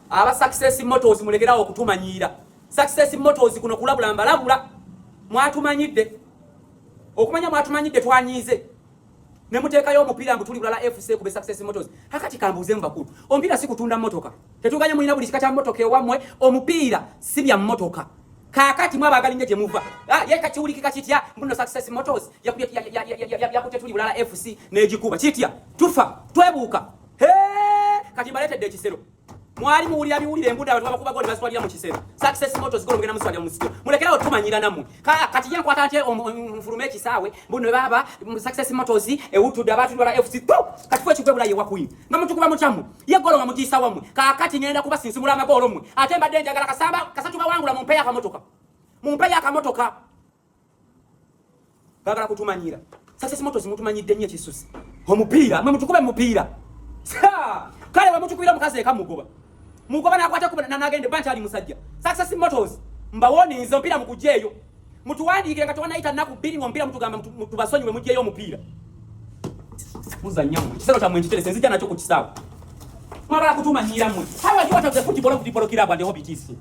aba Success Motors mulekerawo okutumanyira. Success Motors kuno kulabula mbalabula mwatumanyidde okumanya mwatumanyidde twanyize ne muteekayo omupiira mbu tuli bulala FC kube Success Motors. Hakati kambuze mbakulu omupiira si kutunda motoka tetuganya mulina buli kikata motoka ewamwe omupiira si bya motoka kakati mwabagalinye gye muva yeka kiwulikika kitya mbuno Success Motors yakute tuli bulala FC nejikuba kitya tufa twebuuka kati mbaletedde ekisero mwali muwulira biwulire embuda abantu bakuba goli baswalira mu kisero Success Motors golo ngena muswalira mu kisero mulekerawo tumanyira namwe kati ye nkwata nte mfulume ekisawe mbuno baba Success Motors ewutudde abantu bala FC kati fwe kikwebula ye wakuyi nga mutukuba muchamu ye golo nga mugisa wamwe kakati ngenda kuba sinsimula amagolo mwe ate mbadde njagala kasamba kasatu bawangula mu mpeya akamotoka bagala kutumanyira Success Motors mutumanyidde nnyo kisusi omupiira mwe mutukube mupiira kale wa mutukubira mukaze kamugoba mugoba nakwata kuba nanagende bancha ali musajja Success Motors mbawoni nzo mpira mukujeyo mutuwandike nga twanayita naku bili ngompira mutugamba mutubasonyiwe mujeyo omupiira muzanyamu kisero cha mwenjitere senzija nacho kukisawa mwabala kutumanyira mwe hawa jiwata football kutipolo kiraba ndi hobby tisi